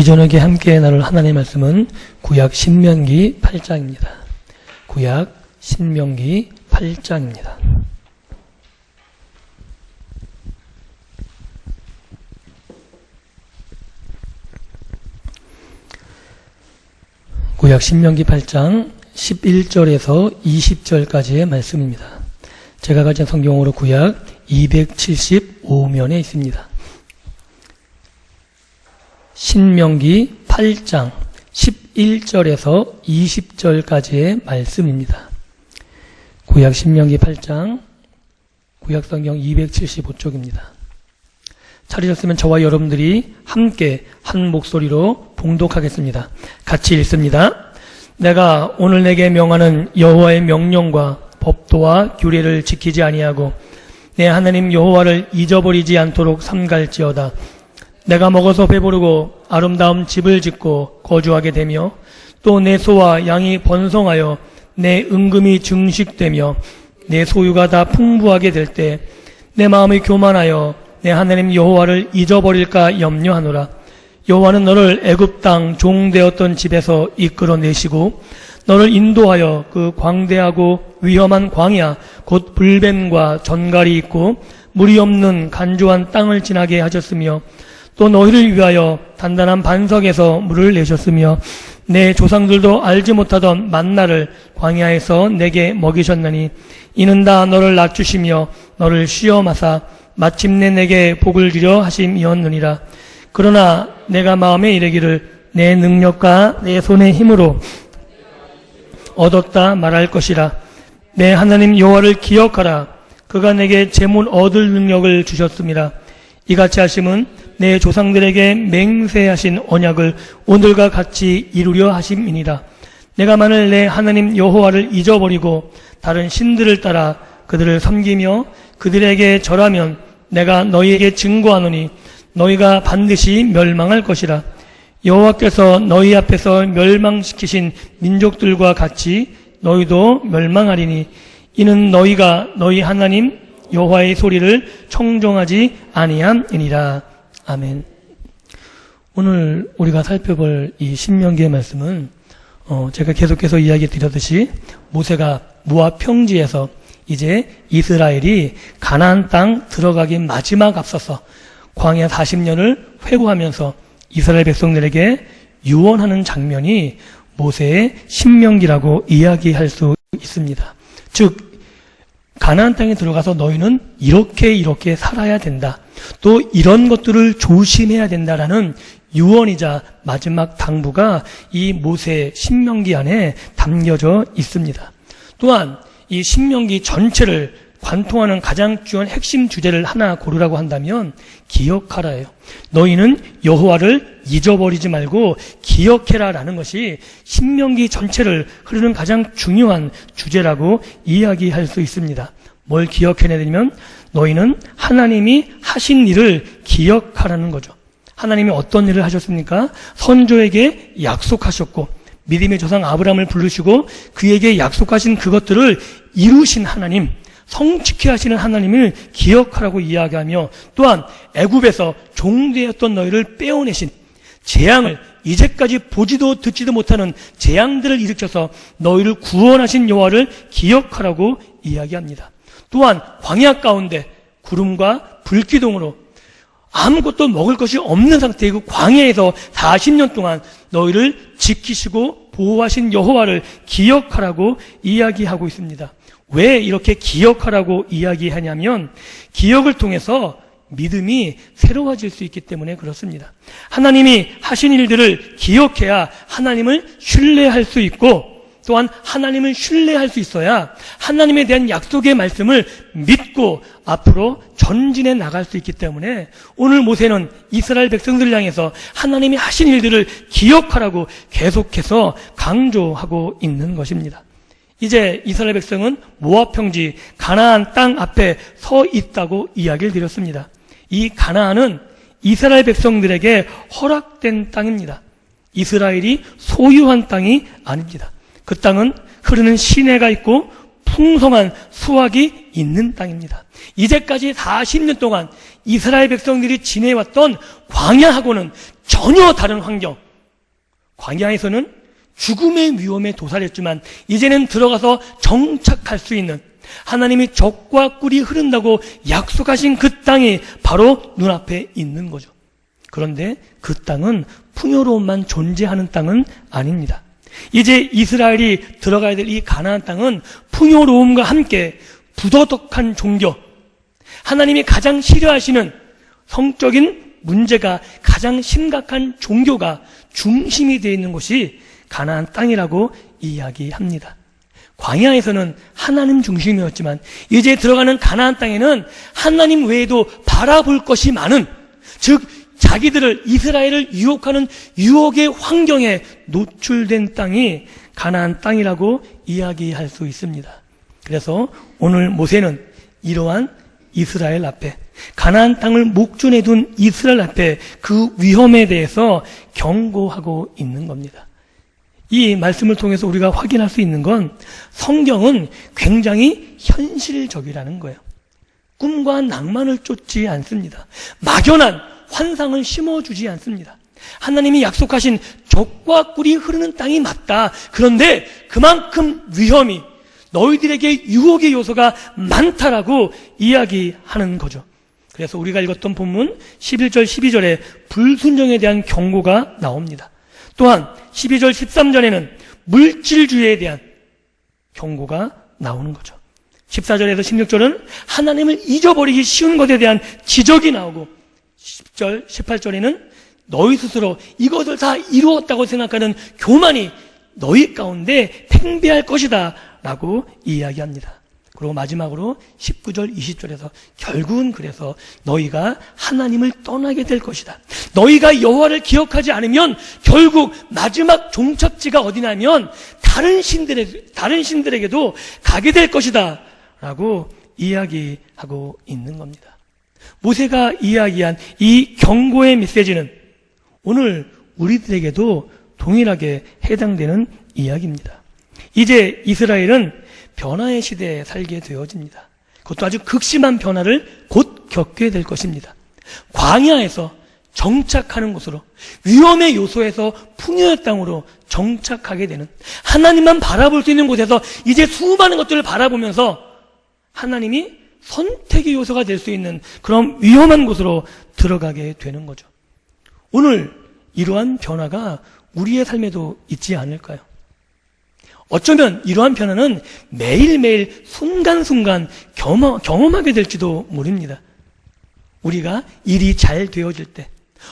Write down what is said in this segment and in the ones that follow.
이 저녁에 함께 나눌 하나님의 말씀은 구약 신명기 8장입니다. 구약 신명기 8장입니다. 구약 신명기 8장 11절에서 20절까지의 말씀입니다. 제가 가진 성경으로 구약 275면에 있습니다. 신명기 8장 11절에서 20절까지의 말씀입니다. 구약 신명기 8장 구약성경 275쪽입니다. 찾으셨으면 저와 여러분들이 함께 한 목소리로 봉독하겠습니다. 같이 읽습니다. 내가 오늘 내게 명하는 여호와의 명령과 법도와 규례를 지키지 아니하고 내 하나님 여호와를 잊어버리지 않도록 삼갈지어다. 내가 먹어서 배부르고 아름다운 집을 짓고 거주하게 되며 또 내 소와 양이 번성하여 내 은금이 증식되며 내 소유가 다 풍부하게 될 때 내 마음이 교만하여 내 하나님 여호와를 잊어버릴까 염려하노라. 여호와는 너를 애굽 땅 종되었던 집에서 이끌어내시고 너를 인도하여 그 광대하고 위험한 광야 곧 불뱀과 전갈이 있고 물이 없는 간조한 땅을 지나게 하셨으며 또 너희를 위하여 단단한 반석에서 물을 내셨으며 내 조상들도 알지 못하던 만나를 광야에서 내게 먹이셨나니 이는 다 너를 낮추시며 너를 시험하사 마침내 내게 복을 주려 하심이었느니라. 그러나 내가 마음에 이르기를 내 능력과 내 손의 힘으로 얻었다 말할 것이라. 내 하나님 여호와를 기억하라. 그가 내게 재물 얻을 능력을 주셨습니다. 이같이 하심은 내 조상들에게 맹세하신 언약을 오늘과 같이 이루려 하심이니라. 내가 만일 내 하나님 여호와를 잊어버리고 다른 신들을 따라 그들을 섬기며 그들에게 절하면 내가 너희에게 증거하노니 너희가 반드시 멸망할 것이라. 여호와께서 너희 앞에서 멸망시키신 민족들과 같이 너희도 멸망하리니 이는 너희가 너희 하나님 여호와의 소리를 청종하지 아니함이니라. 아멘. 오늘 우리가 살펴볼 이 신명기의 말씀은 제가 계속해서 이야기 드렸듯이 모세가 모압 평지에서 이제 이스라엘이 가나안 땅 들어가기 마지막 앞서서 광야 40년을 회고하면서 이스라엘 백성들에게 유언하는 장면이 모세의 신명기라고 이야기할 수 있습니다. 즉 가나안 땅에 들어가서 너희는 이렇게 살아야 된다. 또 이런 것들을 조심해야 된다라는 유언이자 마지막 당부가 이 모세 신명기 안에 담겨져 있습니다. 또한 이 신명기 전체를 관통하는 가장 중요한 핵심 주제를 하나 고르라고 한다면 기억하라예요. 너희는 여호와를 잊어버리지 말고 기억해라라는 것이 신명기 전체를 흐르는 가장 중요한 주제라고 이야기할 수 있습니다. 뭘 기억해내야 되냐면 너희는 하나님이 하신 일을 기억하라는 거죠. 하나님이 어떤 일을 하셨습니까? 선조에게 약속하셨고 믿음의 조상 아브라함을 부르시고 그에게 약속하신 그것들을 이루신 하나님, 성취케 하시는 하나님을 기억하라고 이야기하며 또한 애굽에서 종되었던 너희를 빼어내신 재앙을 이제까지 보지도 듣지도 못하는 재앙들을 일으켜서 너희를 구원하신 여호와를 기억하라고 이야기합니다. 또한 광야 가운데 구름과 불기둥으로 아무것도 먹을 것이 없는 상태의 그 광야에서 40년 동안 너희를 지키시고 보호하신 여호와를 기억하라고 이야기하고 있습니다. 왜 이렇게 기억하라고 이야기하냐면 기억을 통해서 믿음이 새로워질 수 있기 때문에 그렇습니다. 하나님이 하신 일들을 기억해야 하나님을 신뢰할 수 있고 또한 하나님을 신뢰할 수 있어야 하나님에 대한 약속의 말씀을 믿고 앞으로 전진해 나갈 수 있기 때문에 오늘 모세는 이스라엘 백성들을 향해서 하나님이 하신 일들을 기억하라고 계속해서 강조하고 있는 것입니다. 이제 이스라엘 백성은 모압 평지 가나안 땅 앞에 서 있다고 이야기를 드렸습니다. 이 가나안은 이스라엘 백성들에게 허락된 땅입니다. 이스라엘이 소유한 땅이 아닙니다. 그 땅은 흐르는 시내가 있고 풍성한 수확이 있는 땅입니다. 이제까지 40년 동안 이스라엘 백성들이 지내왔던 광야하고는 전혀 다른 환경. 광야에서는 죽음의 위험에 도살했지만 이제는 들어가서 정착할 수 있는, 하나님이 젖과 꿀이 흐른다고 약속하신 그 땅이 바로 눈앞에 있는 거죠. 그런데 그 땅은 풍요로움만 존재하는 땅은 아닙니다. 이제 이스라엘이 들어가야 될 이 가나안 땅은 풍요로움과 함께 부도덕한 종교, 하나님이 가장 싫어하시는 성적인 문제가 가장 심각한 종교가 중심이 되어 있는 곳이 가나안 땅이라고 이야기합니다. 광야에서는 하나님 중심이었지만 이제 들어가는 가나안 땅에는 하나님 외에도 바라볼 것이 많은, 즉 자기들을, 이스라엘을 유혹하는 유혹의 환경에 노출된 땅이 가나안 땅이라고 이야기할 수 있습니다. 그래서 오늘 모세는 이러한 이스라엘 앞에, 가나안 땅을 목전에 둔 이스라엘 앞에 그 위험에 대해서 경고하고 있는 겁니다. 이 말씀을 통해서 우리가 확인할 수 있는 건 성경은 굉장히 현실적이라는 거예요. 꿈과 낭만을 쫓지 않습니다. 막연한 환상을 심어주지 않습니다. 하나님이 약속하신 젖과 꿀이 흐르는 땅이 맞다. 그런데 그만큼 위험이, 너희들에게 유혹의 요소가 많다라고 이야기하는 거죠. 그래서 우리가 읽었던 본문 11절 12절에 불순종에 대한 경고가 나옵니다. 또한 12절 13절에는 물질주의에 대한 경고가 나오는 거죠. 14절에서 16절은 하나님을 잊어버리기 쉬운 것에 대한 지적이 나오고, 10절 18절에는 너희 스스로 이것을 다 이루었다고 생각하는 교만이 너희 가운데 팽배할 것이다 라고 이야기합니다. 그리고 마지막으로 19절 20절에서 결국은 그래서 너희가 하나님을 떠나게 될 것이다. 너희가 여호와를 기억하지 않으면 결국 마지막 종착지가 어디냐면 다른 신들에게도 가게 될 것이다 라고 이야기하고 있는 겁니다. 모세가 이야기한 이 경고의 메시지는 오늘 우리들에게도 동일하게 해당되는 이야기입니다. 이제 이스라엘은 변화의 시대에 살게 되어집니다. 그것도 아주 극심한 변화를 곧 겪게 될 것입니다. 광야에서 정착하는 곳으로, 위험의 요소에서 풍요의 땅으로 정착하게 되는, 하나님만 바라볼 수 있는 곳에서 이제 수많은 것들을 바라보면서 하나님이 선택의 요소가 될 수 있는 그런 위험한 곳으로 들어가게 되는 거죠. 오늘 이러한 변화가 우리의 삶에도 있지 않을까요? 어쩌면 이러한 변화는 매일매일 순간순간 경험하게 될지도 모릅니다. 우리가 일이 잘 되어질 때,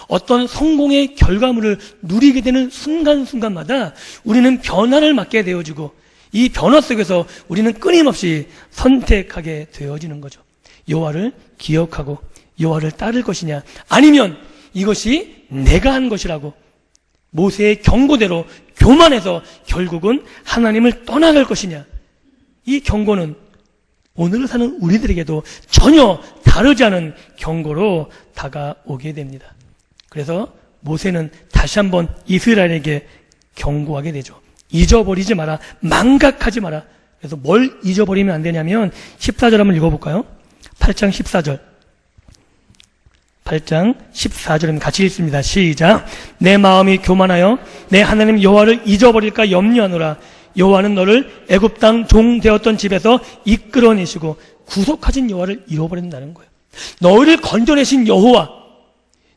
어떤 성공의 결과물을 누리게 되는 순간순간마다 우리는 변화를 맞게 되어지고, 이 변화 속에서 우리는 끊임없이 선택하게 되어지는 거죠. 여호와를 기억하고 여호와를 따를 것이냐, 아니면 이것이 내가 한 것이라고 모세의 경고대로 교만해서 결국은 하나님을 떠나갈 것이냐. 이 경고는 오늘 사는 우리들에게도 전혀 다르지 않은 경고로 다가오게 됩니다. 그래서 모세는 다시 한번 이스라엘에게 경고하게 되죠. 잊어버리지 마라, 망각하지 마라. 그래서 뭘 잊어버리면 안 되냐면 14절 한번 읽어볼까요? 8장 14절. 8장 14절입니다. 같이 읽습니다. 시작. 내 마음이 교만하여 내 하나님 여호와를 잊어버릴까 염려하노라. 여호와는 너를 애굽 땅 종 되었던 집에서 이끌어내시고 구속하신 여호와를 잃어버린다는 거예요. 너희를 건져내신 여호와,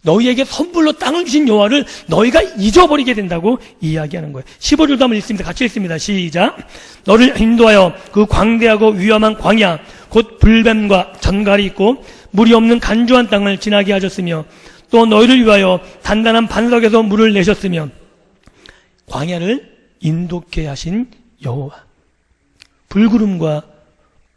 너희에게 선불로 땅을 주신 여호와를 너희가 잊어버리게 된다고 이야기하는 거예요. 15절도 한번 읽습니다. 같이 읽습니다. 시작. 너를 인도하여 그 광대하고 위험한 광야, 곧 불뱀과 전갈이 있고 물이 없는 간주한 땅을 지나게 하셨으며, 또 너희를 위하여 단단한 반석에서 물을 내셨으며, 광야를 인도케 하신 여호와, 불구름과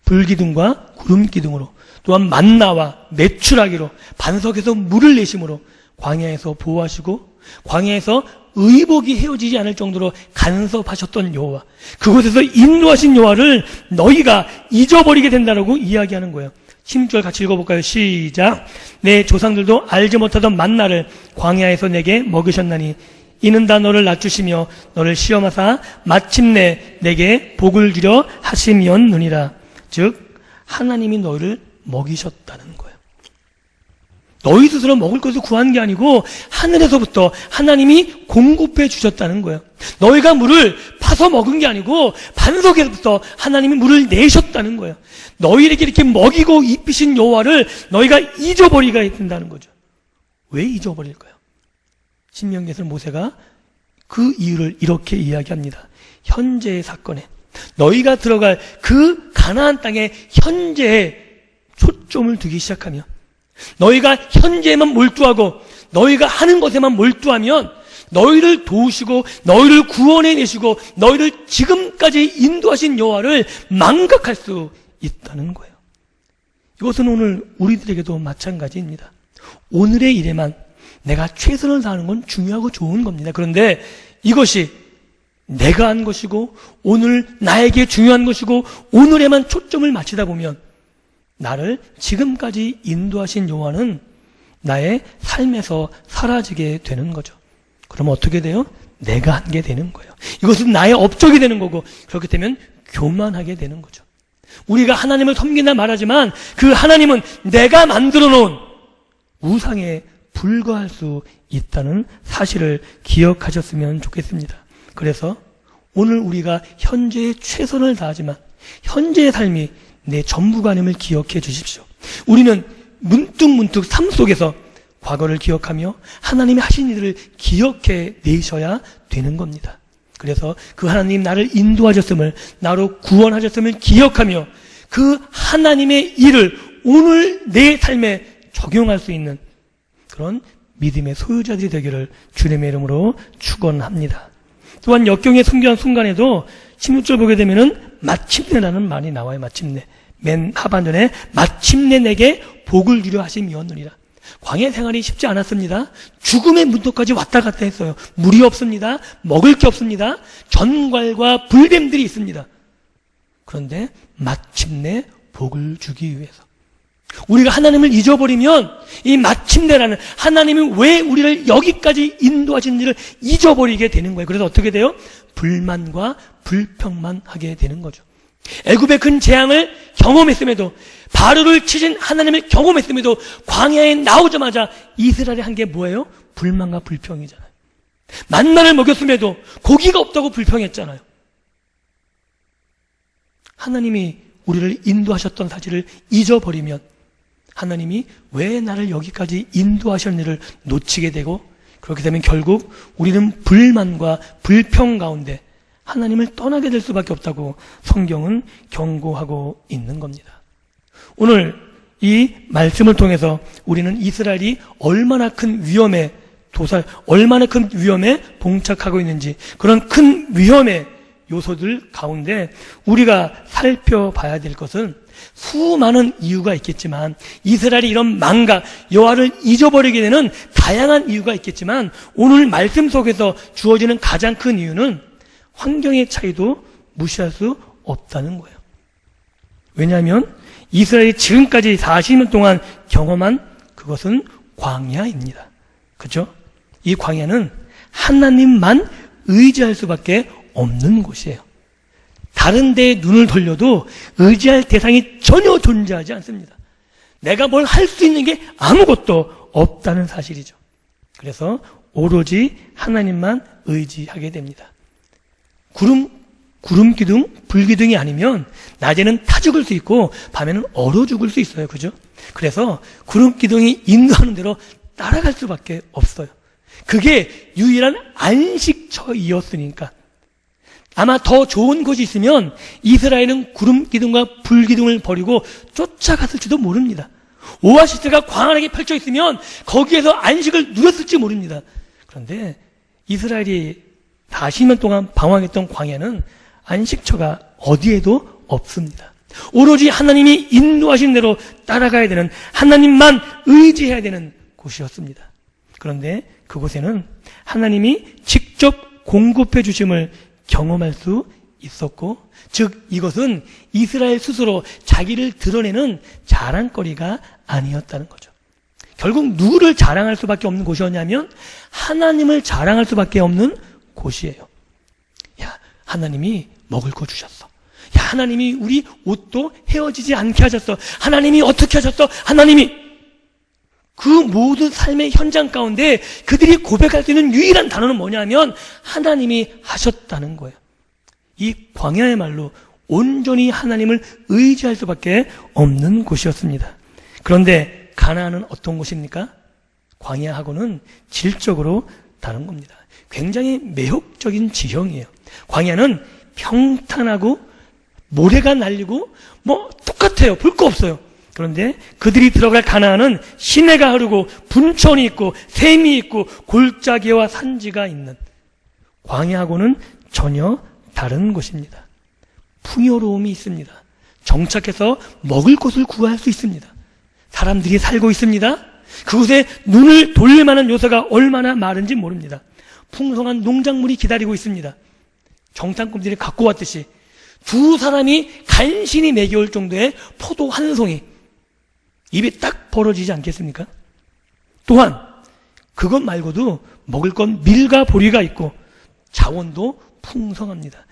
불기둥과 구름기둥으로, 또한 만나와 메추라기로 반석에서 물을 내심으로 광야에서 보호하시고 광야에서 의복이 헤어지지 않을 정도로 간섭하셨던 여호와, 그곳에서 인도하신 여호와를 너희가 잊어버리게 된다라고 이야기하는 거예요. 16절 같이 읽어볼까요? 시작. 내 조상들도 알지 못하던 만나를 광야에서 내게 먹으셨나니 이는 다 너를 낮추시며 너를 시험하사 마침내 내게 복을 주려 하심이었느니라. 즉 하나님이 너희를 먹이셨다는 거예요. 너희 스스로 먹을 것을 구한 게 아니고 하늘에서부터 하나님이 공급해 주셨다는 거예요. 너희가 물을 파서 먹은 게 아니고 반석에서부터 하나님이 물을 내셨다는 거예요. 너희에게 이렇게 먹이고 입히신 여호와를 너희가 잊어버리가 된다는 거죠. 왜 잊어버릴까요? 신명기에서 모세가 그 이유를 이렇게 이야기합니다. 현재의 사건에 너희가 들어갈 그 가나안 땅의 현재에 초점을 두기 시작하며 너희가 현재에만 몰두하고 너희가 하는 것에만 몰두하면 너희를 도우시고 너희를 구원해 내시고 너희를 지금까지 인도하신 여호와를 망각할 수 있다는 거예요. 이것은 오늘 우리들에게도 마찬가지입니다. 오늘의 일에만 내가 최선을 다하는 건 중요하고 좋은 겁니다. 그런데 이것이 내가 한 것이고 오늘 나에게 중요한 것이고 오늘에만 초점을 맞추다 보면 나를 지금까지 인도하신 여호와는 나의 삶에서 사라지게 되는 거죠. 그럼 어떻게 돼요? 내가 한 게 되는 거예요. 이것은 나의 업적이 되는 거고 그렇게 되면 교만하게 되는 거죠. 우리가 하나님을 섬긴다 말하지만 그 하나님은 내가 만들어 놓은 우상에 불과할 수 있다는 사실을 기억하셨으면 좋겠습니다. 그래서 오늘 우리가 현재에 최선을 다하지만 현재의 삶이 내 전부가 아님을 기억해 주십시오. 우리는 문득문득 삶 속에서 과거를 기억하며 하나님이 하신 일을 기억해 내셔야 되는 겁니다. 그래서 그 하나님 나를 인도하셨음을 나로 구원하셨음을 기억하며 그 하나님의 일을 오늘 내 삶에 적용할 수 있는 그런 믿음의 소유자들이 되기를 주님의 이름으로 축원합니다. 또한 역경에 숨겨한 순간에도 16절 보게 되면은 마침내라는 말이 나와요. 마침내. 맨 하반전에 마침내 내게 복을 주려 하심이었느니라. 광야 생활이 쉽지 않았습니다. 죽음의 문턱까지 왔다 갔다 했어요. 물이 없습니다. 먹을 게 없습니다. 전갈과 불뱀들이 있습니다. 그런데 마침내 복을 주기 위해서 우리가 하나님을 잊어버리면 이 마침내라는 하나님이 왜 우리를 여기까지 인도하시는지를 잊어버리게 되는 거예요. 그래서 어떻게 돼요? 불만과 불평만 하게 되는 거죠. 애굽의 큰 재앙을 경험했음에도 바로를 치신 하나님을 경험했음에도 광야에 나오자마자 이스라엘이 한 게 뭐예요? 불만과 불평이잖아요. 만나를 먹였음에도 고기가 없다고 불평했잖아요. 하나님이 우리를 인도하셨던 사실을 잊어버리면 하나님이 왜 나를 여기까지 인도하셨는지를 놓치게 되고 그렇게 되면 결국 우리는 불만과 불평 가운데 하나님을 떠나게 될 수밖에 없다고 성경은 경고하고 있는 겁니다. 오늘 이 말씀을 통해서 우리는 이스라엘이 얼마나 큰 위험에 얼마나 큰 위험에 봉착하고 있는지 그런 큰 위험의 요소들 가운데 우리가 살펴봐야 될 것은 수많은 이유가 있겠지만 이스라엘이 이런 망각, 여호와를 잊어버리게 되는 다양한 이유가 있겠지만 오늘 말씀 속에서 주어지는 가장 큰 이유는 환경의 차이도 무시할 수 없다는 거예요. 왜냐하면 이스라엘이 지금까지 40년 동안 경험한 그것은 광야입니다. 그렇죠? 이 광야는 하나님만 의지할 수밖에 없는 곳이에요. 다른 데에 눈을 돌려도 의지할 대상이 전혀 존재하지 않습니다. 내가 뭘 할 수 있는 게 아무것도 없다는 사실이죠. 그래서 오로지 하나님만 의지하게 됩니다. 구름 기둥, 불 기둥이 아니면 낮에는 타 죽을 수 있고 밤에는 얼어 죽을 수 있어요. 그죠? 그래서 구름 기둥이 인도하는 대로 따라갈 수밖에 없어요. 그게 유일한 안식처이었으니까. 아마 더 좋은 곳이 있으면 이스라엘은 구름 기둥과 불 기둥을 버리고 쫓아갔을지도 모릅니다. 오아시스가 광활하게 펼쳐 있으면 거기에서 안식을 누렸을지 모릅니다. 그런데 이스라엘이 40년 동안 방황했던 광야는 안식처가 어디에도 없습니다. 오로지 하나님이 인도하신 대로 따라가야 되는, 하나님만 의지해야 되는 곳이었습니다. 그런데 그곳에는 하나님이 직접 공급해 주심을 경험할 수 있었고, 즉 이것은 이스라엘 스스로 자기를 드러내는 자랑거리가 아니었다는 거죠. 결국 누구를 자랑할 수밖에 없는 곳이었냐면 하나님을 자랑할 수밖에 없는 곳이에요. 야, 하나님이 먹을 거 주셨어. 야, 하나님이 우리 옷도 헤어지지 않게 하셨어. 하나님이 어떻게 하셨어? 하나님이. 그 모든 삶의 현장 가운데 그들이 고백할 수 있는 유일한 단어는 뭐냐면 하나님이 하셨다는 거예요. 이 광야야말로 온전히 하나님을 의지할 수밖에 없는 곳이었습니다. 그런데 가나안은 어떤 곳입니까? 광야하고는 질적으로 다른 겁니다. 굉장히 매혹적인 지형이에요. 광야는 평탄하고 모래가 날리고 똑같아요. 볼 거 없어요. 그런데 그들이 들어갈 가나안은 시내가 흐르고 분천이 있고 샘이 있고 골짜기와 산지가 있는, 광야하고는 전혀 다른 곳입니다. 풍요로움이 있습니다. 정착해서 먹을 것을 구할 수 있습니다. 사람들이 살고 있습니다. 그곳에 눈을 돌릴 만한 요소가 얼마나 많은지 모릅니다. 풍성한 농작물이 기다리고 있습니다. 정탐꾼들이 갖고 왔듯이 두 사람이 간신히 먹여올 정도의 포도 한 송이, 입이 딱 벌어지지 않겠습니까? 또한 그것 말고도 먹을 건 밀과 보리가 있고 자원도 풍성합니다.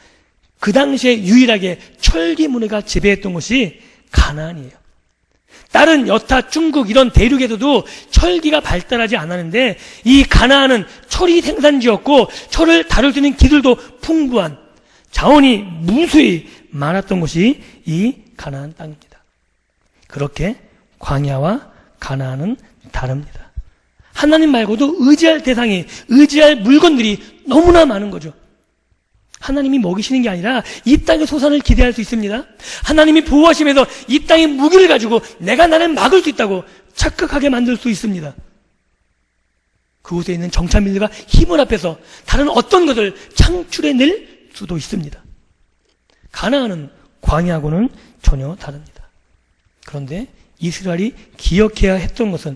그 당시에 유일하게 철기문화가 지배했던 곳이 가나안이에요. 다른 여타, 중국 이런 대륙에서도 철기가 발달하지 않았는데 이 가나안은 철이 생산지였고 철을 다룰 수 있는 기술도 풍부한, 자원이 무수히 많았던 곳이 이 가나안 땅입니다. 그렇게 광야와 가나안은 다릅니다. 하나님 말고도 의지할 대상이, 의지할 물건들이 너무나 많은 거죠. 하나님이 먹이시는 게 아니라 이 땅의 소산을 기대할 수 있습니다. 하나님이 보호하시면서 이 땅의 무기를 가지고 내가 나를 막을 수 있다고 착각하게 만들 수 있습니다. 그곳에 있는 정착민들과 힘을 합해서 다른 어떤 것을 창출해낼 수도 있습니다. 가나안은 광야하고는 전혀 다릅니다. 그런데 이스라엘이 기억해야 했던 것은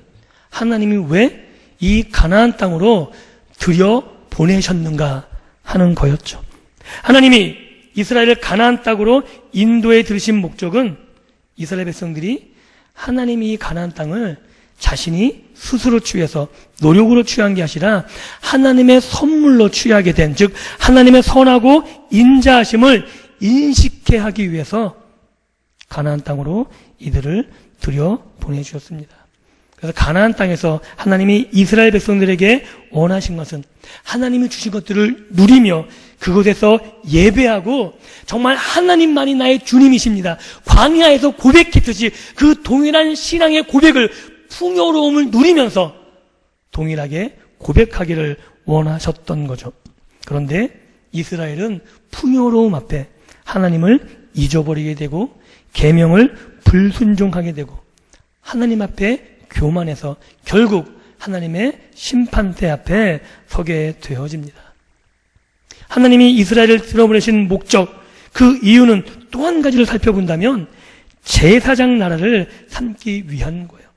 하나님이 왜 이 가나안 땅으로 들여보내셨는가 하는 거였죠. 하나님이 이스라엘을 가나안 땅으로 인도해 들으신 목적은 이스라엘 백성들이 하나님이 이 가나안 땅을 자신이 스스로 취해서 노력으로 취한 게 아니라 하나님의 선물로 취하게 된, 즉 하나님의 선하고 인자하심을 인식해 하기 위해서 가나안 땅으로 이들을 들여보내주셨습니다. 그래서 가나안 땅에서 하나님이 이스라엘 백성들에게 원하신 것은 하나님이 주신 것들을 누리며 그곳에서 예배하고 정말 하나님만이 나의 주님이십니다. 광야에서 고백했듯이 그 동일한 신앙의 고백을, 풍요로움을 누리면서 동일하게 고백하기를 원하셨던 거죠. 그런데 이스라엘은 풍요로움 앞에 하나님을 잊어버리게 되고 계명을 불순종하게 되고 하나님 앞에 교만해서 결국 하나님의 심판대 앞에 서게 되어집니다. 하나님이 이스라엘을 들어보내신 목적, 그 이유는 또 한 가지를 살펴본다면 제사장 나라를 삼기 위한 거예요.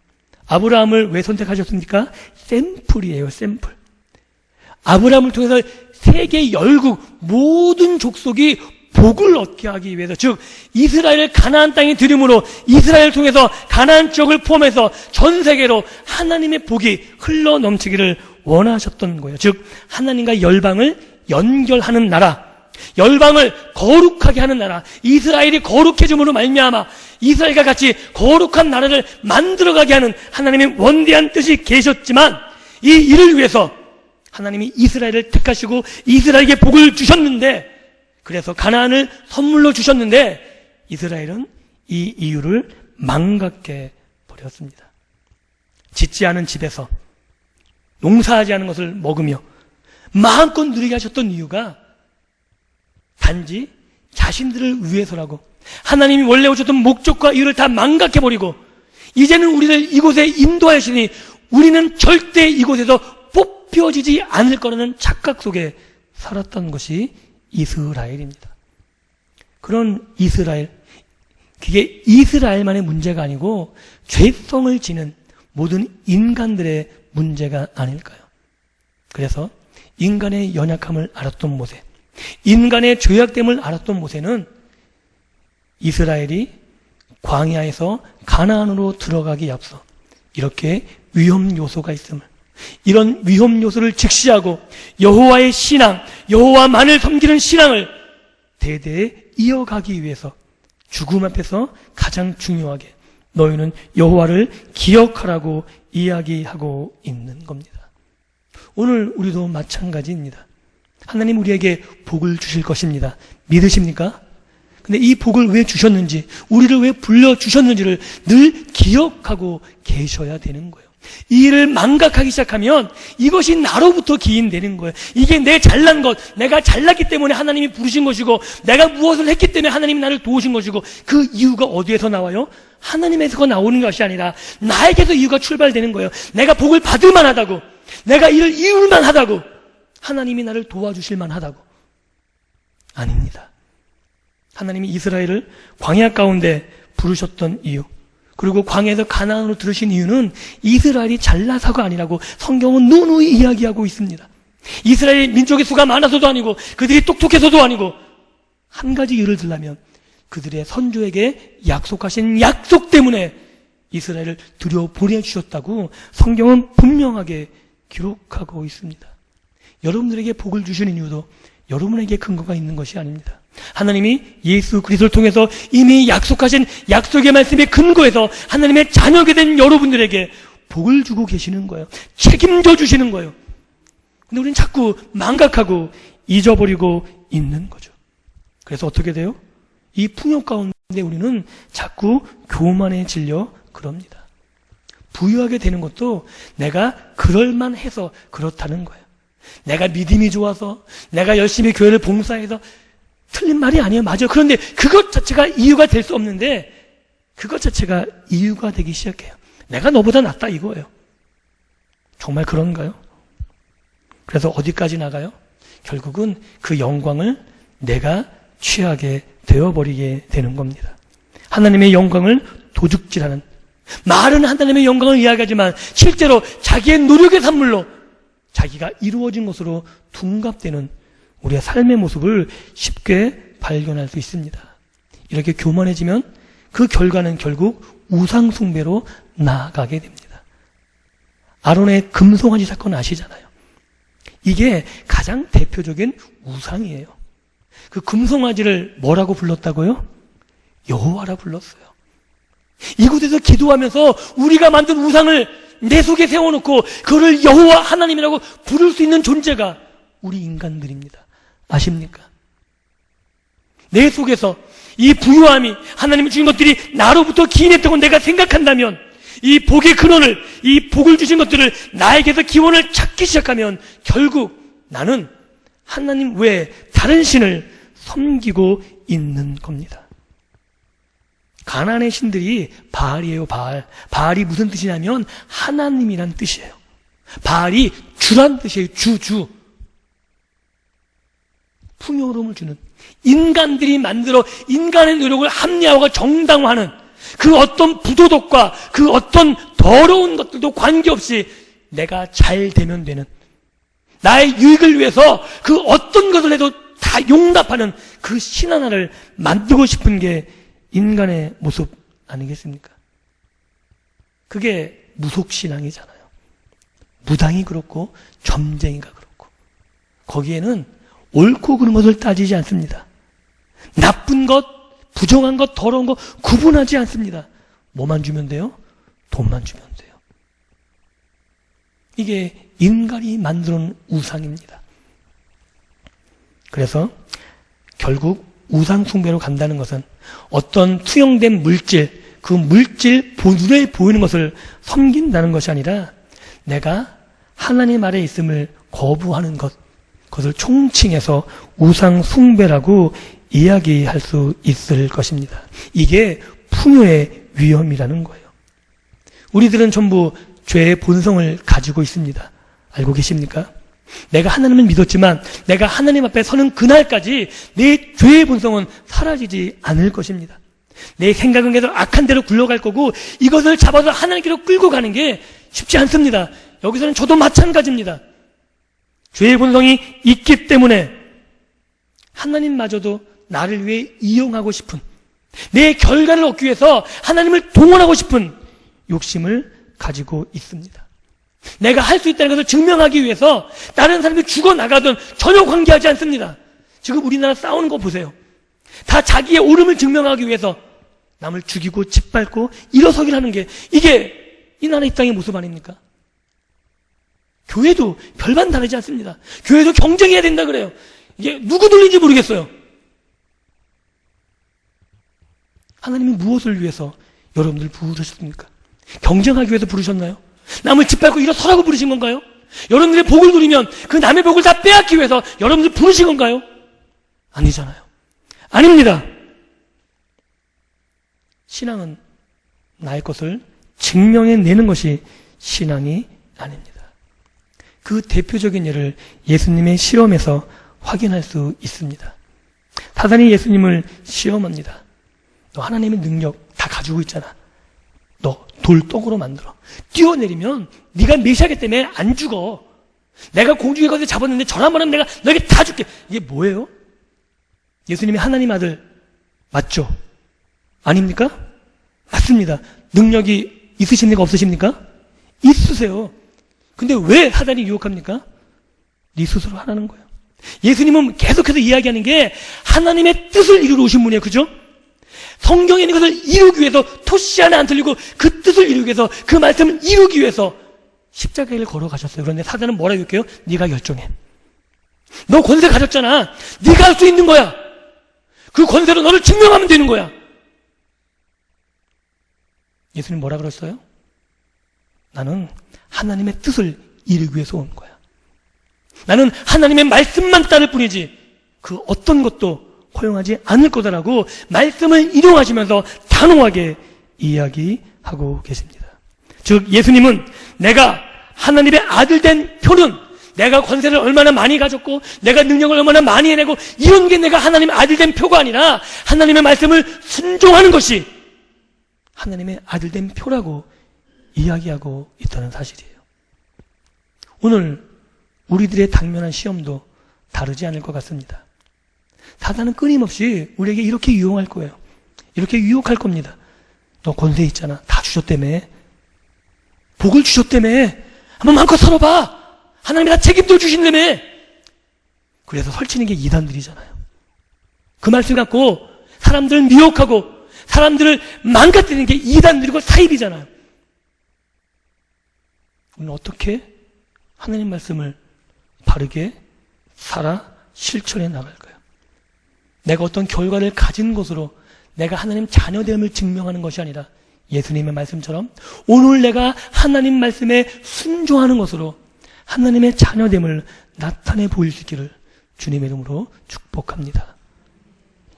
아브라함을 왜 선택하셨습니까? 샘플이에요, 샘플. 아브라함을 통해서 세계 열국 모든 족속이 복을 얻게 하기 위해서, 즉 이스라엘을 가나안 땅에 들임으로 이스라엘을 통해서 가나안 지역을 포함해서 전 세계로 하나님의 복이 흘러 넘치기를 원하셨던 거예요. 즉 하나님과 열방을 연결하는 나라, 열방을 거룩하게 하는 나라, 이스라엘이 거룩해짐으로 말미암아 이스라엘과 같이 거룩한 나라를 만들어가게 하는 하나님의 원대한 뜻이 계셨지만 이 일을 위해서 하나님이 이스라엘을 택하시고 이스라엘에게 복을 주셨는데, 그래서 가나안을 선물로 주셨는데 이스라엘은 이 이유를 망각해 버렸습니다. 짓지 않은 집에서 농사하지 않은 것을 먹으며 마음껏 누리게 하셨던 이유가 단지 자신들을 위해서라고, 하나님이 원래 오셨던 목적과 이유를 다 망각해버리고 이제는 우리를 이곳에 인도하시니 우리는 절대 이곳에서 뽑혀지지 않을 거라는 착각 속에 살았던 것이 이스라엘입니다. 그런 이스라엘, 그게 이스라엘만의 문제가 아니고 죄성을 지는 모든 인간들의 문제가 아닐까요? 그래서 인간의 연약함을 알았던 모세, 인간의 죄악됨을 알았던 모세는 이스라엘이 광야에서 가나안으로 들어가기 앞서 이렇게 위험 요소가 있음을, 이런 위험 요소를 직시하고 여호와의 신앙, 여호와만을 섬기는 신앙을 대대에 이어가기 위해서 죽음 앞에서 가장 중요하게 너희는 여호와를 기억하라고 이야기하고 있는 겁니다. 오늘 우리도 마찬가지입니다. 하나님 우리에게 복을 주실 것입니다. 믿으십니까? 근데 이 복을 왜 주셨는지, 우리를 왜 불러주셨는지를 늘 기억하고 계셔야 되는 거예요. 이 일을 망각하기 시작하면 이것이 나로부터 기인되는 거예요. 이게 내 잘난 것, 내가 잘났기 때문에 하나님이 부르신 것이고, 내가 무엇을 했기 때문에 하나님이 나를 도우신 것이고, 그 이유가 어디에서 나와요? 하나님에서 나오는 것이 아니라 나에게서 이유가 출발되는 거예요. 내가 복을 받을 만하다고, 내가 이를 이룰 만하다고, 하나님이 나를 도와주실 만하다고. 아닙니다. 하나님이 이스라엘을 광야 가운데 부르셨던 이유, 그리고 광야에서 가나안으로 들으신 이유는 이스라엘이 잘나서가 아니라고 성경은 누누이 이야기하고 있습니다. 이스라엘 민족의 수가 많아서도 아니고, 그들이 똑똑해서도 아니고, 한 가지 이유를 들라면 그들의 선조에게 약속하신 약속 때문에 이스라엘을 들여보내주셨다고 성경은 분명하게 기록하고 있습니다. 여러분들에게 복을 주시는 이유도 여러분에게 근거가 있는 것이 아닙니다. 하나님이 예수 그리스도를 통해서 이미 약속하신 약속의 말씀에 근거해서 하나님의 자녀가 된 여러분들에게 복을 주고 계시는 거예요. 책임져 주시는 거예요. 근데 우리는 자꾸 망각하고 잊어버리고 있는 거죠. 그래서 어떻게 돼요? 이 풍요 가운데 우리는 자꾸 교만해지려 그럽니다. 부유하게 되는 것도 내가 그럴만해서 그렇다는 거예요. 내가 믿음이 좋아서, 내가 열심히 교회를 봉사해서, 틀린 말이 아니에요. 맞아요. 그런데 그것 자체가 이유가 될 수 없는데, 그것 자체가 이유가 되기 시작해요. 내가 너보다 낫다 이거예요. 정말 그런가요? 그래서 어디까지 나가요? 결국은 그 영광을 내가 취하게 되어버리게 되는 겁니다. 하나님의 영광을 도둑질하는, 말은 하나님의 영광을 이야기하지만 실제로 자기의 노력의 산물로 자기가 이루어진 것으로 둔갑되는 우리의 삶의 모습을 쉽게 발견할 수 있습니다. 이렇게 교만해지면 그 결과는 결국 우상 숭배로 나아가게 됩니다. 아론의 금송아지 사건 아시잖아요. 이게 가장 대표적인 우상이에요. 그 금송아지를 뭐라고 불렀다고요? 여호와라 불렀어요. 이곳에서 기도하면서 우리가 만든 우상을 내 속에 세워놓고 그를 여호와 하나님이라고 부를 수 있는 존재가 우리 인간들입니다. 아십니까? 내 속에서 이 부유함이 하나님이 주신 것들이 나로부터 기인했다고 내가 생각한다면, 이 복의 근원을, 이 복을 주신 것들을 나에게서 기원을 찾기 시작하면 결국 나는 하나님 외에 다른 신을 섬기고 있는 겁니다. 가나안의 신들이 바알이에요. 바알이 무슨 뜻이냐면 하나님이란 뜻이에요. 바알이 주란 뜻이에요. 주. 풍요로움을 주는, 인간들이 만들어 인간의 노력을 합리화하고 정당화하는 그 어떤 부도덕과 그 어떤 더러운 것들도 관계없이 내가 잘 되면 되는, 나의 유익을 위해서 그 어떤 것을 해도 다 용납하는 그 신 하나를 만들고 싶은 게 인간의 모습 아니겠습니까? 그게 무속신앙이잖아요. 무당이 그렇고 점쟁이가 그렇고, 거기에는 옳고 그른 것을 따지지 않습니다. 나쁜 것, 부정한 것, 더러운 것 구분하지 않습니다. 뭐만 주면 돼요? 돈만 주면 돼요. 이게 인간이 만드는 우상입니다. 그래서 결국 우상 숭배로 간다는 것은 어떤 투영된 물질, 그 물질 눈에 보이는 것을 섬긴다는 것이 아니라 내가 하나님 아래 있음을 거부하는 것, 그것을 총칭해서 우상 숭배라고 이야기할 수 있을 것입니다. 이게 풍요의 위험이라는 거예요. 우리들은 전부 죄의 본성을 가지고 있습니다. 알고 계십니까? 내가 하나님을 믿었지만 내가 하나님 앞에 서는 그날까지 내 죄의 본성은 사라지지 않을 것입니다. 내 생각은 계속 악한 대로 굴러갈 거고, 이것을 잡아서 하나님께로 끌고 가는 게 쉽지 않습니다. 여기서는 저도 마찬가지입니다. 죄의 본성이 있기 때문에 하나님마저도 나를 위해 이용하고 싶은, 내 결과를 얻기 위해서 하나님을 동원하고 싶은 욕심을 가지고 있습니다. 내가 할 수 있다는 것을 증명하기 위해서 다른 사람이 죽어나가든 전혀 관계하지 않습니다. 지금 우리나라 싸우는 거 보세요. 다 자기의 옳음을 증명하기 위해서 남을 죽이고 짓밟고 일어서기를 하는 게 이게 이 나라 이 땅의 모습 아닙니까? 교회도 별반 다르지 않습니다. 교회도 경쟁해야 된다 그래요. 이게 누구 돌린지 모르겠어요. 하나님이 무엇을 위해서 여러분들 부르셨습니까? 경쟁하기 위해서 부르셨나요? 남을 짓밟고 일어서라고 부르신 건가요? 여러분들의 복을 누리면 그 남의 복을 다 빼앗기 위해서 여러분들 부르신 건가요? 아니잖아요. 아닙니다. 신앙은 나의 것을 증명해내는 것이 신앙이 아닙니다. 그 대표적인 예를 예수님의 실험에서 확인할 수 있습니다. 사단이 예수님을 시험합니다. 너 하나님의 능력 다 가지고 있잖아. 너 돌 떡으로 만들어. 뛰어내리면 네가 메시아기 때문에 안 죽어. 내가 공중에 가서 잡았는데 전화만 하면 내가 너에게 다 줄게. 이게 뭐예요? 예수님이 하나님 아들 맞죠? 아닙니까? 맞습니다. 능력이 있으십니까? 없으십니까? 있으세요. 근데 왜 사단이 유혹합니까? 네 스스로 하라는 거예요. 예수님은 계속해서 이야기하는 게 하나님의 뜻을 이루러 오신 분이에요. 그죠? 성경에 있는 것을 이루기 위해서 토시 하나 안 틀리고 그 뜻을 이루기 위해서 그 말씀을 이루기 위해서 십자가를 걸어가셨어요. 그런데 사단은 뭐라고 할게요? 네가 결정해. 너 권세 가졌잖아. 네가 할 수 있는 거야. 그 권세로 너를 증명하면 되는 거야. 예수님 뭐라 그랬어요? 나는 하나님의 뜻을 이루기 위해서 온 거야. 나는 하나님의 말씀만 따를 뿐이지 그 어떤 것도 허용하지 않을 거다라고 말씀을 인용하시면서 단호하게 이야기하고 계십니다. 즉 예수님은 내가 하나님의 아들 된 표는 내가 권세를 얼마나 많이 가졌고 내가 능력을 얼마나 많이 해내고 이런 게 내가 하나님의 아들 된 표가 아니라 하나님의 말씀을 순종하는 것이 하나님의 아들 된 표라고 이야기하고 있다는 사실이에요. 오늘 우리들의 당면한 시험도 다르지 않을 것 같습니다. 사단은 끊임없이 우리에게 이렇게 유혹할 거예요. 이렇게 유혹할 겁니다. 너 권세 있잖아. 다 주셨다며. 복을 주셨다며. 한번 마음껏 살아봐. 하나님이 다 책임져 주신다며. 그래서 설치는 게 이단들이잖아요. 그 말씀 갖고 사람들을 미혹하고 사람들을 망가뜨리는 게 이단들이고 사입이잖아요. 우리는 어떻게 하나님 말씀을 바르게 살아 실천해 나갈까요? 내가 어떤 결과를 가진 것으로 내가 하나님 자녀됨을 증명하는 것이 아니라 예수님의 말씀처럼 오늘 내가 하나님 말씀에 순종하는 것으로 하나님의 자녀됨을 나타내 보일 수 있기를 주님의 이름으로 축복합니다.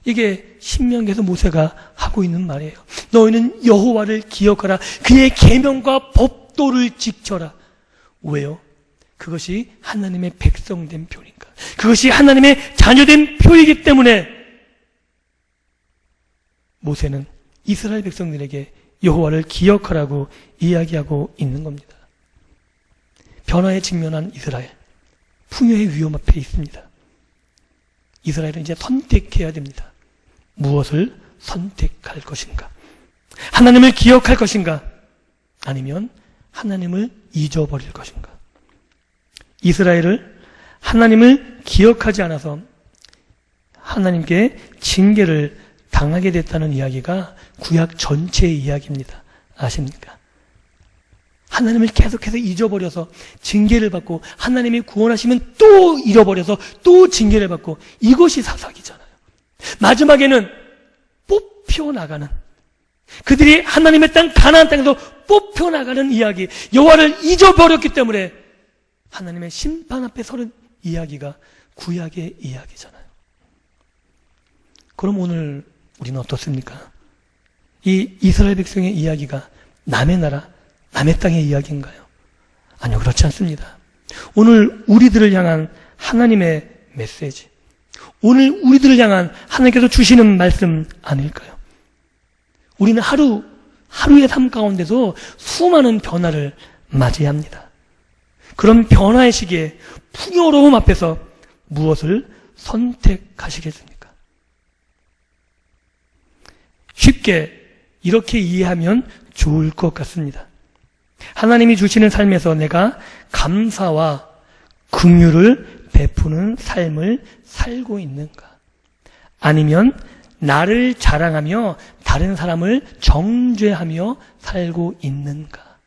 이게 신명기에서 모세가 하고 있는 말이에요. 너희는 여호와를 기억하라. 그의 계명과 법도를 지켜라. 왜요? 그것이 하나님의 백성된 표니까. 그것이 하나님의 자녀된 표이기 때문에 모세는 이스라엘 백성들에게 여호와를 기억하라고 이야기하고 있는 겁니다. 변화에 직면한 이스라엘, 풍요의 위험 앞에 있습니다. 이스라엘은 이제 선택해야 됩니다. 무엇을 선택할 것인가? 하나님을 기억할 것인가? 아니면 하나님을 잊어버릴 것인가? 이스라엘을 하나님을 기억하지 않아서 하나님께 징계를 당하게 됐다는 이야기가 구약 전체의 이야기입니다. 아십니까? 하나님을 계속해서 잊어버려서 징계를 받고 하나님이 구원하시면 또 잃어버려서 또 징계를 받고 이것이 사사기잖아요. 마지막에는 뽑혀나가는 그들이 하나님의 땅 가나안 땅에서 뽑혀나가는 이야기 여호와를 잊어버렸기 때문에 하나님의 심판 앞에 서는 이야기가 구약의 이야기잖아요. 그럼 오늘 우리는 어떻습니까? 이 이스라엘 백성의 이야기가 남의 나라, 남의 땅의 이야기인가요? 아니요, 그렇지 않습니다. 오늘 우리들을 향한 하나님의 메시지, 오늘 우리들을 향한 하나님께서 주시는 말씀 아닐까요? 우리는 하루의 삶 가운데서 수많은 변화를 맞이합니다. 그런 변화의 시기에 풍요로움 앞에서 무엇을 선택하시겠습니까? 쉽게 이렇게 이해하면 좋을 것 같습니다. 하나님이 주시는 삶에서 내가 감사와 긍휼을 베푸는 삶을 살고 있는가? 아니면 나를 자랑하며 다른 사람을 정죄하며 살고 있는가?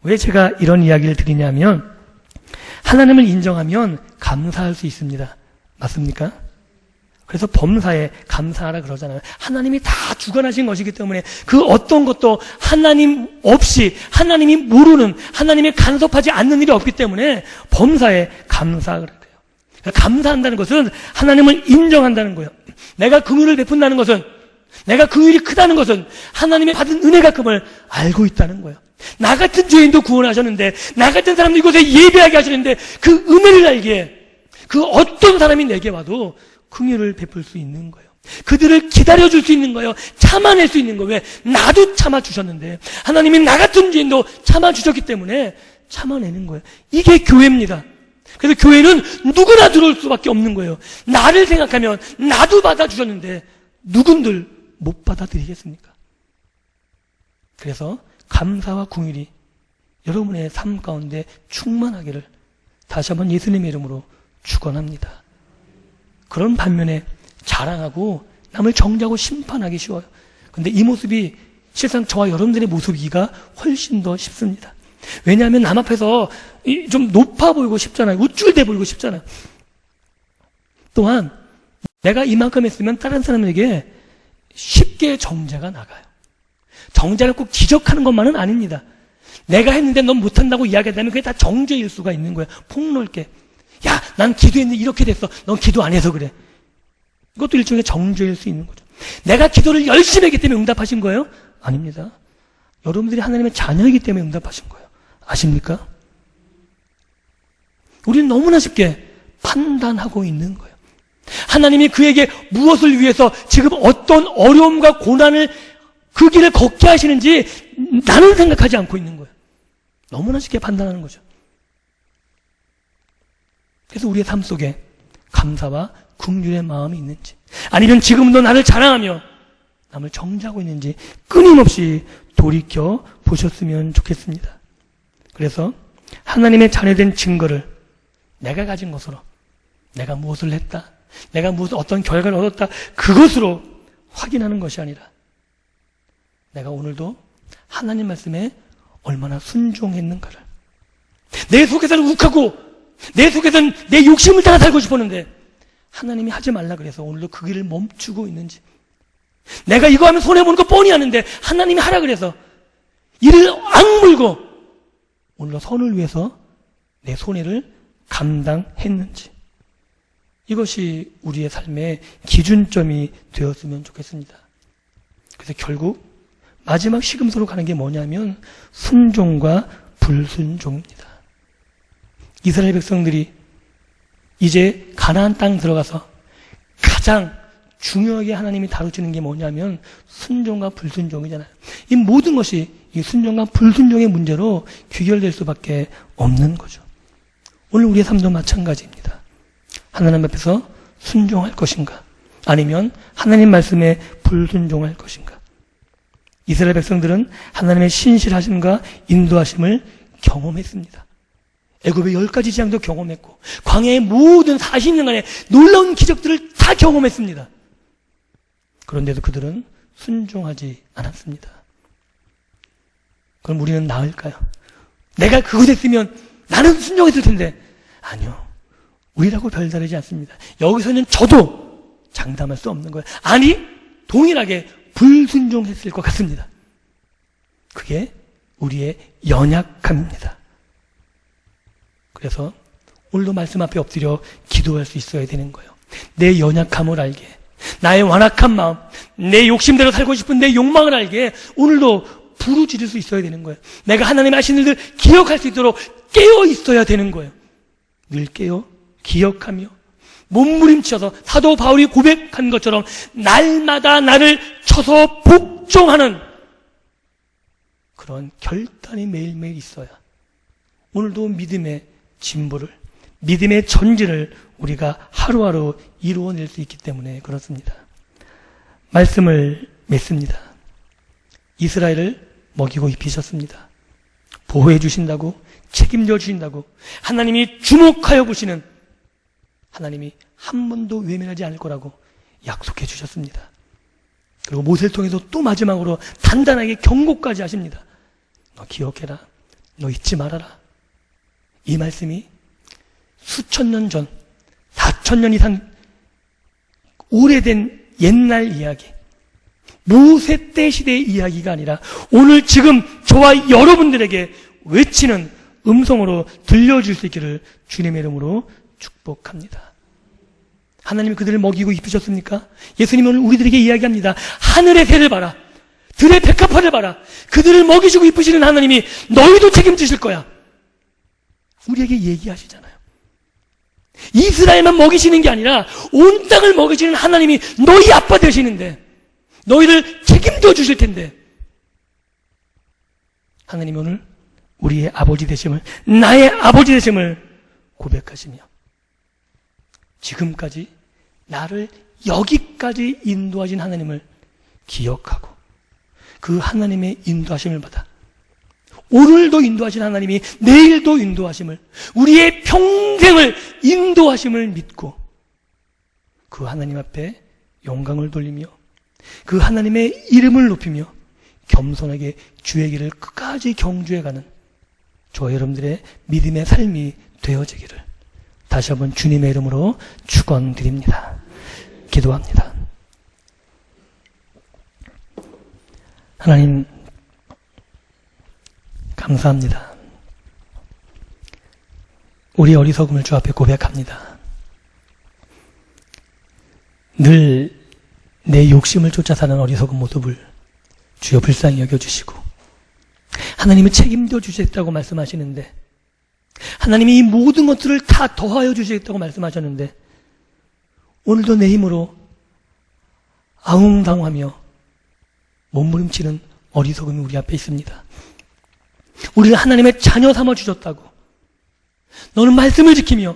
왜 제가 이런 이야기를 드리냐면 하나님을 인정하면 감사할 수 있습니다. 맞습니까? 그래서 범사에 감사하라 그러잖아요. 하나님이 다 주관하신 것이기 때문에 그 어떤 것도 하나님 없이, 하나님이 모르는, 하나님이 간섭하지 않는 일이 없기 때문에 범사에 감사하라 그래요. 감사한다는 것은 하나님을 인정한다는 거예요. 내가 긍휼을 베푼다는 것은, 내가 긍휼이 크다는 것은 하나님의 받은 은혜가 큼을 알고 있다는 거예요. 나 같은 죄인도 구원하셨는데, 나 같은 사람도 이곳에 예배하게 하시는데 그 은혜를 알기에 그 어떤 사람이 내게 와도 긍휼을 베풀 수 있는 거예요. 그들을 기다려줄 수 있는 거예요. 참아낼 수 있는 거예요. 왜? 나도 참아주셨는데 하나님이 나 같은 죄인도 참아주셨기 때문에 참아내는 거예요. 이게 교회입니다. 그래서 교회는 누구나 들어올 수밖에 없는 거예요. 나를 생각하면 나도 받아주셨는데 누군들 못 받아들이겠습니까? 그래서 감사와 긍휼이 여러분의 삶 가운데 충만하기를 다시 한번 예수님의 이름으로 축원합니다. 그런 반면에 자랑하고 남을 정죄하고 심판하기 쉬워요. 근데 이 모습이 실상 저와 여러분들의 모습이기가 훨씬 더 쉽습니다. 왜냐하면 남 앞에서 좀 높아 보이고 싶잖아요. 우쭐대 보이고 싶잖아요. 또한 내가 이만큼 했으면 다른 사람에게 쉽게 정죄가 나가요. 정죄를 꼭 지적하는 것만은 아닙니다. 내가 했는데 넌 못한다고 이야기한다면 그게 다 정죄일 수가 있는 거예요. 폭넓게. 야, 난 기도했는데 이렇게 됐어. 넌 기도 안 해서 그래. 이것도 일종의 정죄일 수 있는 거죠. 내가 기도를 열심히 했기 때문에 응답하신 거예요? 아닙니다. 여러분들이 하나님의 자녀이기 때문에 응답하신 거예요. 아십니까? 우리는 너무나 쉽게 판단하고 있는 거예요. 하나님이 그에게 무엇을 위해서 지금 어떤 어려움과 고난을 그 길을 걷게 하시는지 나는 생각하지 않고 있는 거예요. 너무나 쉽게 판단하는 거죠. 그래서 우리의 삶 속에 감사와 긍휼의 마음이 있는지, 아니면 지금도 나를 자랑하며 남을 정죄하고 있는지 끊임없이 돌이켜 보셨으면 좋겠습니다. 그래서 하나님의 자녀된 증거를 내가 가진 것으로, 내가 무엇을 했다, 내가 무슨 어떤 결과를 얻었다, 그것으로 확인하는 것이 아니라 내가 오늘도 하나님 말씀에 얼마나 순종했는가를, 내 속에서는 욱하고 내 속에서는 내 욕심을 따라 살고 싶었는데 하나님이 하지 말라 그래서 오늘도 그 길을 멈추고 있는지, 내가 이거 하면 손해보는 거 뻔히 아는데 하나님이 하라 그래서 이를 악물고 오늘도 선을 위해서 내 손해를 감당했는지, 이것이 우리의 삶의 기준점이 되었으면 좋겠습니다. 그래서 결국 마지막 시금석으로 가는 게 뭐냐면 순종과 불순종입니다. 이스라엘 백성들이 이제 가나안 땅 들어가서 가장 중요하게 하나님이 다루시는 게 뭐냐면 순종과 불순종이잖아요. 이 모든 것이 이 순종과 불순종의 문제로 귀결될 수밖에 없는 거죠. 오늘 우리의 삶도 마찬가지입니다. 하나님 앞에서 순종할 것인가, 아니면 하나님 말씀에 불순종할 것인가. 이스라엘 백성들은 하나님의 신실하심과 인도하심을 경험했습니다. 애굽의 10가지 재앙도 경험했고 광야의 모든 40년간의 놀라운 기적들을 다 경험했습니다. 그런데도 그들은 순종하지 않았습니다. 그럼 우리는 나을까요? 내가 그곳에 있으면 나는 순종했을 텐데, 아니요. 우리라고 별다르지 않습니다. 여기서는 저도 장담할 수 없는 거예요. 아니, 동일하게 불순종했을 것 같습니다. 그게 우리의 연약함입니다. 그래서 오늘도 말씀 앞에 엎드려 기도할 수 있어야 되는 거예요. 내 연약함을 알게, 나의 완악한 마음, 내 욕심대로 살고 싶은 내 욕망을 알게 오늘도 부르짖을 수 있어야 되는 거예요. 내가 하나님 하신 일들 기억할 수 있도록 깨어 있어야 되는 거예요. 늘 깨어 기억하며 몸부림쳐서 사도 바울이 고백한 것처럼 날마다 나를 쳐서 복종하는 그런 결단이 매일매일 있어야 오늘도 믿음의 진보를, 믿음의 전진을 우리가 하루하루 이루어낼 수 있기 때문에 그렇습니다. 말씀을 맺습니다. 이스라엘을 먹이고 입히셨습니다. 보호해 주신다고, 책임져 주신다고, 하나님이 주목하여 보시는, 하나님이 한 번도 외면하지 않을 거라고 약속해 주셨습니다. 그리고 모세를 통해서 또 마지막으로 단단하게 경고까지 하십니다. 너 기억해라. 너 잊지 말아라. 이 말씀이 수천 년 전, 4,000년 이상 오래된 옛날 이야기, 모세 때 시대의 이야기가 아니라 오늘 지금 저와 여러분들에게 외치는 음성으로 들려줄 수 있기를 주님의 이름으로 축복합니다. 하나님이 그들을 먹이고 입히셨습니까? 예수님은 오늘 우리들에게 이야기합니다. 하늘의 새를 봐라. 들의 백합화를 봐라. 그들을 먹이시고 입히시는 하나님이 너희도 책임지실 거야. 우리에게 얘기하시잖아요. 이스라엘만 먹이시는 게 아니라 온 땅을 먹이시는 하나님이 너희 아빠 되시는데, 너희를 책임져 주실 텐데, 하나님이 오늘 우리의 아버지 되심을, 나의 아버지 되심을 고백하시며 지금까지 나를 여기까지 인도하신 하나님을 기억하고 그 하나님의 인도하심을 받아 오늘도 인도하신 하나님이 내일도 인도하심을, 우리의 평생을 인도하심을 믿고 그 하나님 앞에 영광을 돌리며 그 하나님의 이름을 높이며 겸손하게 주의 길을 끝까지 경주해가는 저와 여러분들의 믿음의 삶이 되어지기를 다시 한번 주님의 이름으로 축원드립니다. 기도합니다. 하나님 감사합니다. 우리 어리석음을 주 앞에 고백합니다. 늘 내 욕심을 쫓아 사는 어리석은 모습을 주여 불쌍히 여겨주시고 하나님은 책임져 주시겠다고 말씀하시는데, 하나님이 이 모든 것들을 다 더하여 주시겠다고 말씀하셨는데 오늘도 내 힘으로 아웅다웅하며 몸부림치는 어리석음이 우리 앞에 있습니다. 우리를 하나님의 자녀 삼아 주셨다고, 너는 말씀을 지키며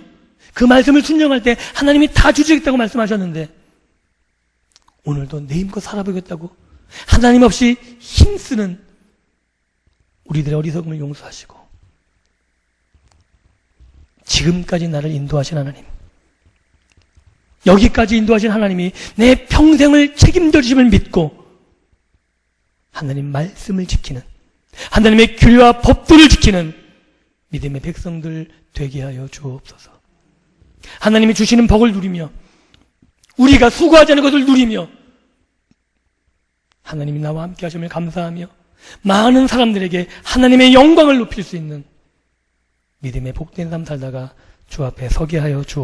그 말씀을 순종할 때 하나님이 다 주시겠다고 말씀하셨는데 오늘도 내 힘껏 살아보겠다고 하나님 없이 힘쓰는 우리들의 어리석음을 용서하시고 지금까지 나를 인도하신 하나님, 여기까지 인도하신 하나님이 내 평생을 책임져 주심을 믿고 하나님 말씀을 지키는, 하나님의 규례와 법도를 지키는 믿음의 백성들 되게 하여 주옵소서. 하나님이 주시는 복을 누리며 우리가 수고하지 않은 것을 누리며 하나님이 나와 함께 하심을 감사하며 많은 사람들에게 하나님의 영광을 높일 수 있는 믿음의 복된 삶 살다가 주 앞에 서게 하여 주옵소서.